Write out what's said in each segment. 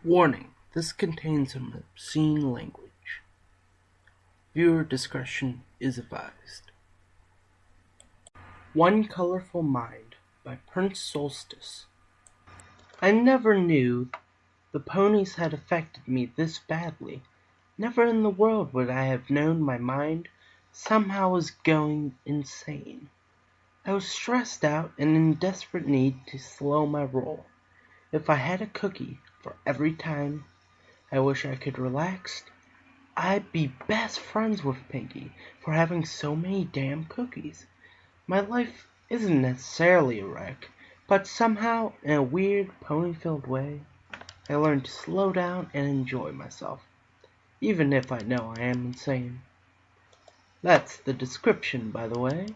Warning: this contains some obscene language. Viewer discretion is advised. One Colorful Mind by Solstice. I never knew the ponies had affected me this badly. Never in the world would I have known my mind somehow was going insane. I was stressed out and in desperate need to slow my roll. If I had a cookie for every time I wish I could relax, I'd be best friends with Pinkie for having so many damn cookies. My life isn't necessarily a wreck, but somehow, in a weird pony-filled way, I learned to slow down and enjoy myself, even if I know I am insane. That's the description, by the way.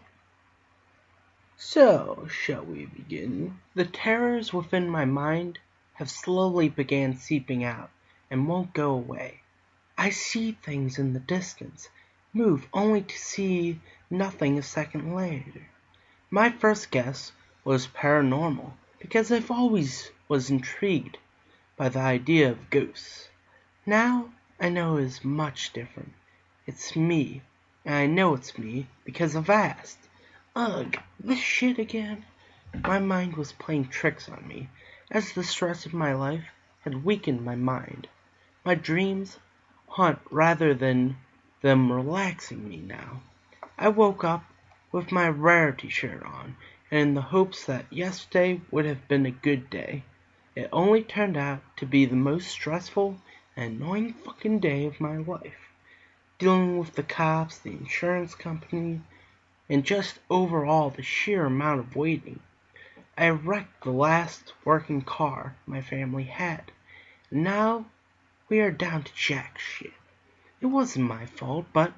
So, shall we begin? The terrors within my mind have slowly began seeping out and won't go away. I see things in the distance, move only to see nothing a second later. My first guess was paranormal because I've always was intrigued by the idea of ghosts. Now I know it is much different. It's me, and I know it's me because I've asked. Ugh, this shit again? My mind was playing tricks on me, as the stress of my life had weakened my mind. My dreams haunt rather than them relaxing me now. I woke up with my rarity shirt on, and in the hopes that yesterday would have been a good day. It only turned out to be the most stressful and annoying fucking day of my life. Dealing with the cops, the insurance company, and just overall the sheer amount of waiting. I wrecked the last working car my family had, and now we are down to jack shit. It wasn't my fault, but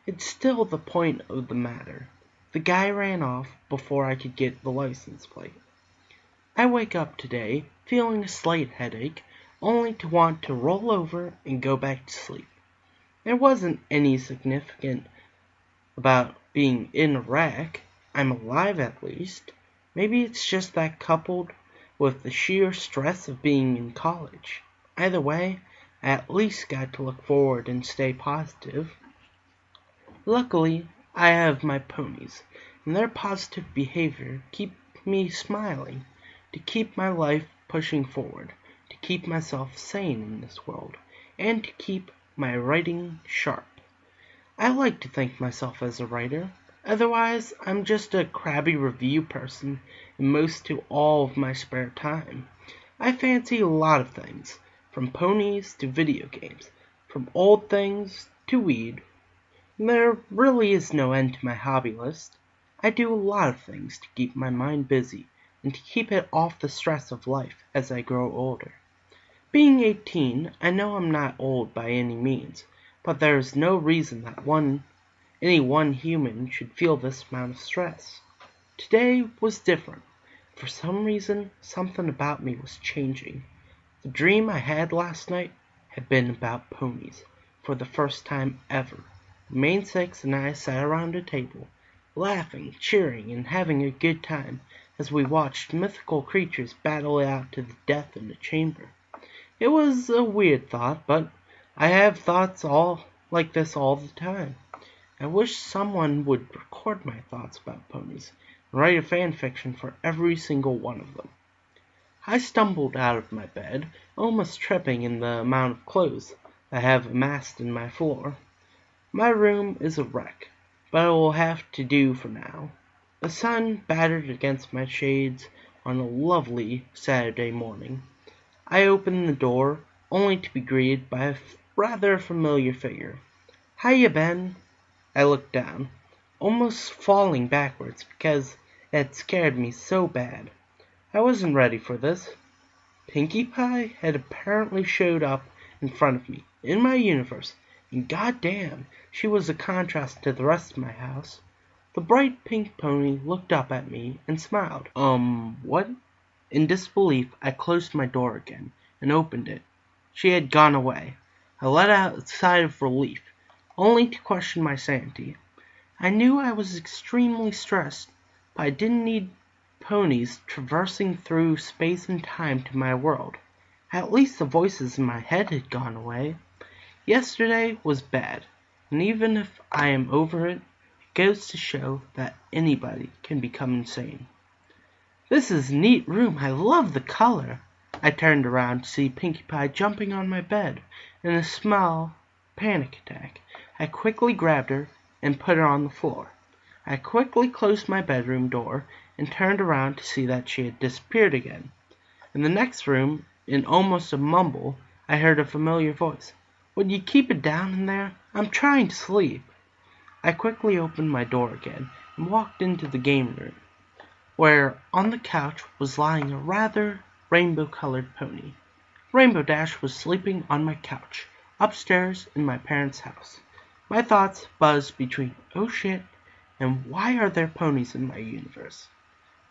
it's still the point of the matter. The guy ran off before I could get the license plate. I wake up today feeling a slight headache, only to want to roll over and go back to sleep. There wasn't any significant about being in a wreck. I'm alive at least. Maybe it's just that coupled with the sheer stress of being in college. Either way, I at least got to look forward and stay positive. Luckily, I have my ponies, and their positive behavior keep me smiling, to keep my life pushing forward, to keep myself sane in this world, and to keep my writing sharp. I like to think myself as a writer. Otherwise, I'm just a crabby review person in most to all of my spare time. I fancy a lot of things, from ponies to video games, from old things to weed. There really is no end to my hobby list. I do a lot of things to keep my mind busy and to keep it off the stress of life as I grow older. Being 18, I know I'm not old by any means, but there is no reason that any one human should feel this amount of stress. Today was different. For some reason, something about me was changing. The dream I had last night had been about ponies, for the first time ever. The main six and I sat around a table, laughing, cheering, and having a good time as we watched mythical creatures battle it out to the death in the chamber. It was a weird thought, but I have thoughts all like this all the time. I wish someone would record my thoughts about ponies and write a fan fiction for every single one of them. I stumbled out of my bed, almost tripping in the amount of clothes I have amassed in my floor. My room is a wreck, but it will have to do for now. The sun battered against my shades on a lovely Saturday morning. I opened the door, only to be greeted by a rather familiar figure. "Hiya, Ben." I looked down, almost falling backwards because it had scared me so bad. I wasn't ready for this. Pinkie Pie had apparently showed up in front of me, in my universe, and goddamn, she was a contrast to the rest of my house. The bright pink pony looked up at me and smiled. What? In disbelief, I closed my door again and opened it. She had gone away. I let out a sigh of relief, only to question my sanity. I knew I was extremely stressed, but I didn't need ponies traversing through space and time to my world. At least the voices in my head had gone away. Yesterday was bad, and even if I am over it, it goes to show that anybody can become insane. This is a neat room. I love the color. I turned around to see Pinkie Pie jumping on my bed in a small panic attack. I quickly grabbed her and put her on the floor. I quickly closed my bedroom door and turned around to see that she had disappeared again. In the next room, in almost a mumble, I heard a familiar voice. "Would you keep it down in there? I'm trying to sleep." I quickly opened my door again and walked into the game room, where on the couch was lying a rather rainbow-colored pony. Rainbow Dash was sleeping on my couch, upstairs in my parents' house. My thoughts buzzed between, oh shit, and why are there ponies in my universe?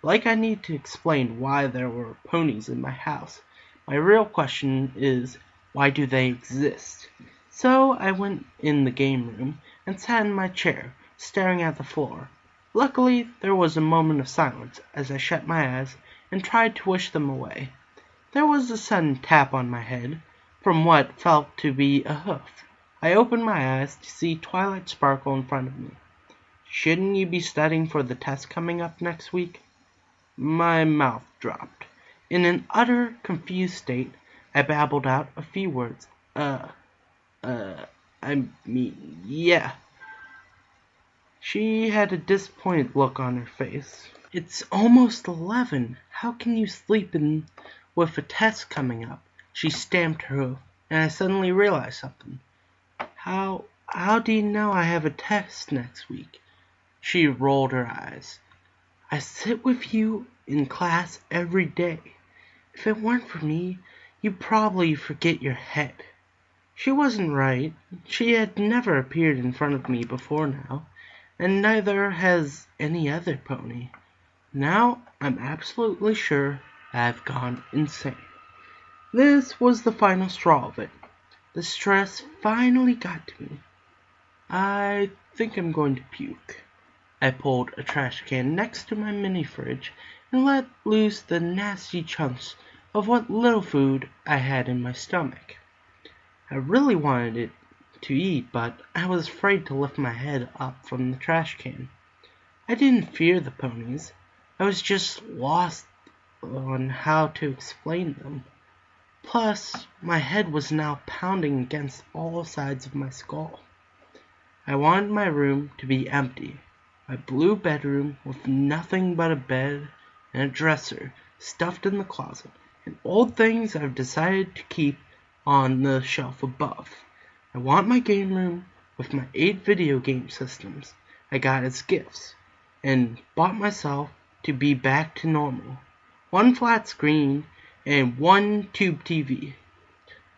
Like I need to explain why there were ponies in my house. My real question is, why do they exist? So I went in the game room and sat in my chair, staring at the floor. Luckily, there was a moment of silence as I shut my eyes and tried to wish them away. There was a sudden tap on my head from what felt to be a hoof. I opened my eyes to see Twilight sparkle in front of me. "Shouldn't you be studying for the test coming up next week?" My mouth dropped. In an utter confused state, I babbled out a few words. I mean, yeah." She had a disappointed look on her face. "It's almost 11. How can you sleep in with a test coming up?" She stamped her hoof, and I suddenly realized something. How do you know I have a test next week?" She rolled her eyes. "I sit with you in class every day. If it weren't for me, you'd probably forget your head." She wasn't right. She had never appeared in front of me before now, and neither has any other pony. Now I'm absolutely sure I've gone insane. This was the final straw of it. The stress finally got to me. I think I'm going to puke. I pulled a trash can next to my mini fridge and let loose the nasty chunks of what little food I had in my stomach. I really wanted it to eat, but I was afraid to lift my head up from the trash can. I didn't fear the ponies. I was just lost on how to explain them. Plus, my head was now pounding against all sides of my skull. I wanted my room to be empty. My blue bedroom with nothing but a bed and a dresser stuffed in the closet, and old things I've decided to keep on the shelf above. I want my game room with my 8 video game systems I got as gifts and bought myself to be back to normal. 1 flat screen and 1 tube TV,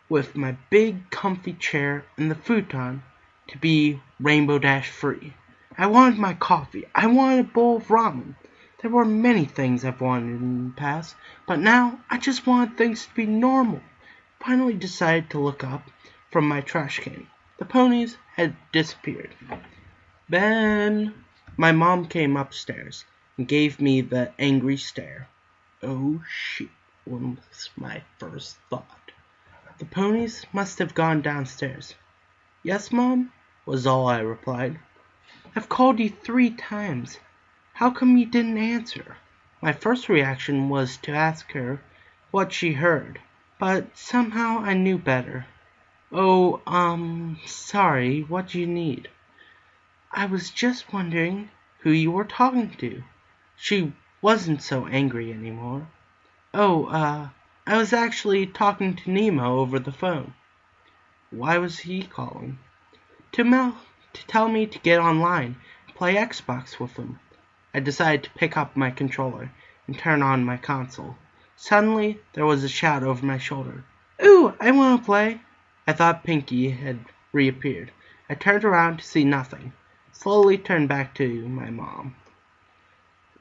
with my big comfy chair and the futon to be Rainbow Dash free. I wanted my coffee. I wanted a bowl of ramen. There were many things I've wanted in the past, but now I just wanted things to be normal. Finally decided to look up from my trash can. The ponies had disappeared. "Ben!" My mom came upstairs and gave me the angry stare. "Oh shit," was my first thought. The ponies must have gone downstairs. "Yes, Mom?" was all I replied. "I've called you 3 times. How come you didn't answer?" My first reaction was to ask her what she heard, but somehow I knew better. "Oh, sorry, what do you need?" "I was just wondering who you were talking to." She wasn't so angry anymore. "Oh, I was actually talking to Nemo over the phone." "Why was he calling?" To tell me to get online and play Xbox with him." I decided to pick up my controller and turn on my console. Suddenly, there was a shout over my shoulder. "Ooh, I want to play!" I thought Pinkie had reappeared. I turned around to see nothing. Slowly turned back to my mom.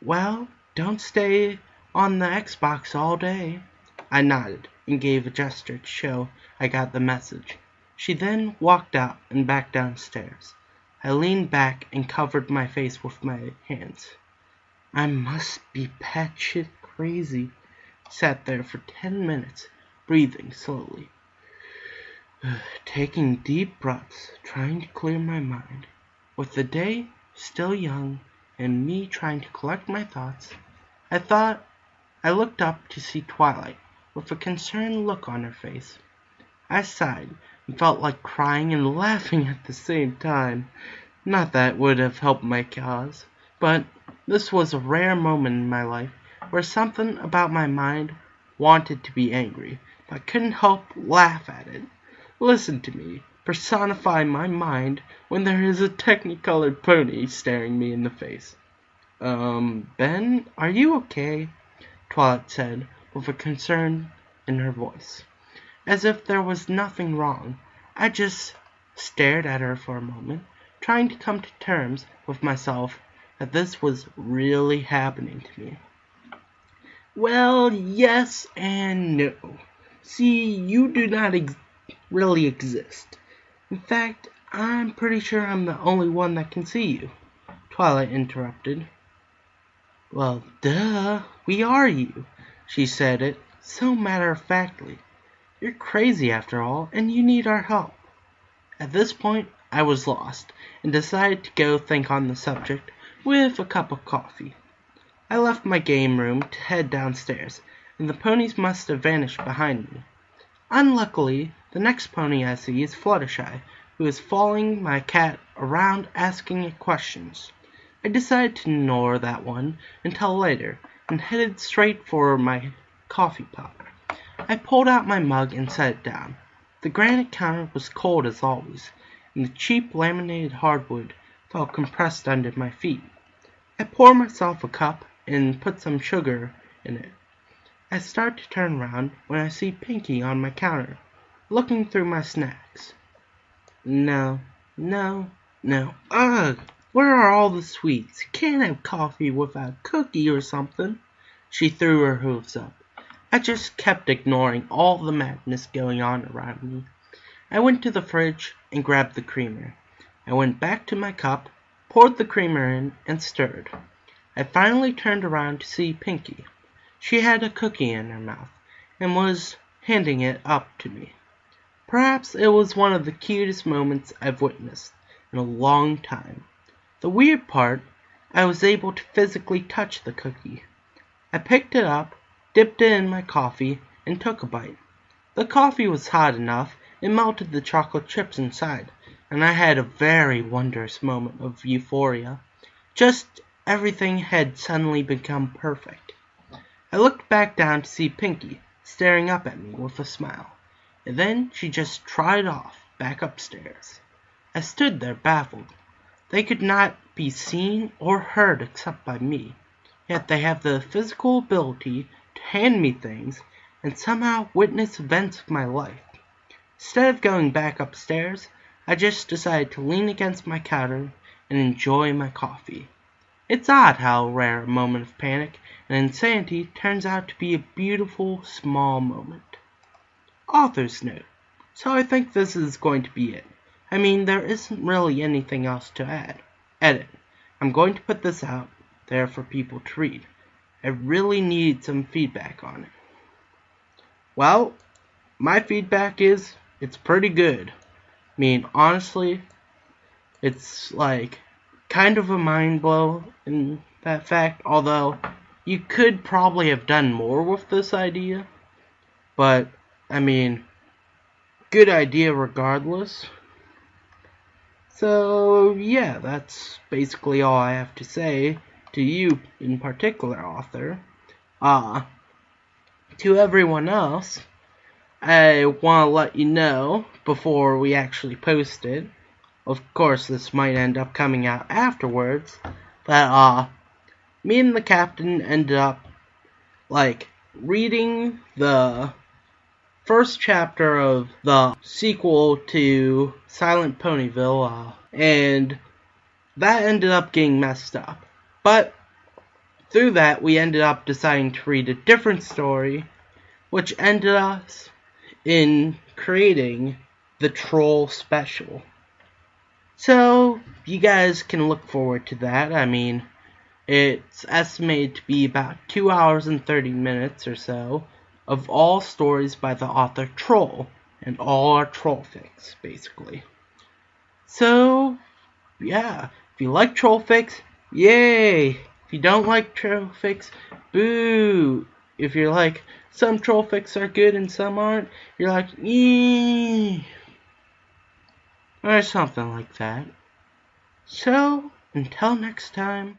"Well, don't stay on the Xbox all day." I nodded and gave a gesture to show I got the message. She then walked out and back downstairs. I leaned back and covered my face with my hands. I must be batshit crazy. Sat there for 10 minutes, breathing slowly, taking deep breaths, trying to clear my mind. With the day still young and me trying to collect my thoughts, I looked up to see Twilight with a concerned look on her face. I sighed and felt like crying and laughing at the same time. Not that it would have helped my cause, but this was a rare moment in my life where something about my mind wanted to be angry, but I couldn't help laugh at it. Listen to me personify my mind when there is a technicolored pony staring me in the face. Ben, are you okay? Twilight said, with a concern in her voice. As if there was nothing wrong. I just stared at her for a moment, trying to come to terms with myself that this was really happening to me. Well, yes and no. See, you do not really exist. In fact, I'm pretty sure I'm the only one that can see you, Twilight interrupted. Well, duh, we are you. She said it so matter-of-factly. You're crazy after all, and you need our help. At this point, I was lost, and decided to go think on the subject with a cup of coffee. I left my game room to head downstairs, and the ponies must have vanished behind me. Unluckily, the next pony I see is Fluttershy, who is following my cat around asking it questions. I decided to ignore that one until later, and headed straight for my coffee pot. I pulled out my mug and set it down. The granite counter was cold as always, and the cheap laminated hardwood felt compressed under my feet. I pour myself a cup and put some sugar in it. I start to turn around when I see Pinkie on my counter, looking through my snacks. No. Ugh! Where are all the sweets? You can't have coffee without a cookie or something. She threw her hooves up. I just kept ignoring all the madness going on around me. I went to the fridge and grabbed the creamer. I went back to my cup, poured the creamer in, and stirred. I finally turned around to see Pinkie. She had a cookie in her mouth and was handing it up to me. Perhaps it was one of the cutest moments I've witnessed in a long time. The weird part, I was able to physically touch the cookie. I picked it up, dipped it in my coffee, and took a bite. The coffee was hot enough, it melted the chocolate chips inside, and I had a very wondrous moment of euphoria. Just everything had suddenly become perfect. I looked back down to see Pinkie staring up at me with a smile, and then she just trotted off back upstairs. I stood there baffled. They could not be seen or heard except by me, yet they have the physical ability to hand me things and somehow witness events of my life. Instead of going back upstairs, I just decided to lean against my counter and enjoy my coffee. It's odd how rare a moment of panic and insanity turns out to be a beautiful, small moment. Author's note. So I think this is going to be it. I mean, there isn't really anything else to add. Edit. I'm going to put this out there for people to read. I really need some feedback on it. Well, my feedback is it's pretty good. I mean, honestly, it's like kind of a mind blow in that fact, although you could probably have done more with this idea. But, I mean, good idea regardless. So, yeah, that's basically all I have to say to you in particular, author. To everyone else, I want to let you know before we actually post it. Of course, this might end up coming out afterwards, but me and the captain ended up reading the first chapter of the sequel to Silent Ponyville, and that ended up getting messed up. But through that, we ended up deciding to read a different story, which ended us in creating the Troll Special. So, you guys can look forward to that. I mean, it's estimated to be about 2 hours and 30 minutes or so, of all stories by the author Troll, and all are troll fics, basically. So, yeah, if you like troll fics, yay! If you don't like troll fics, boo! If you're like, some troll fics are good and some aren't, you're like, eee! Or something like that. So, until next time,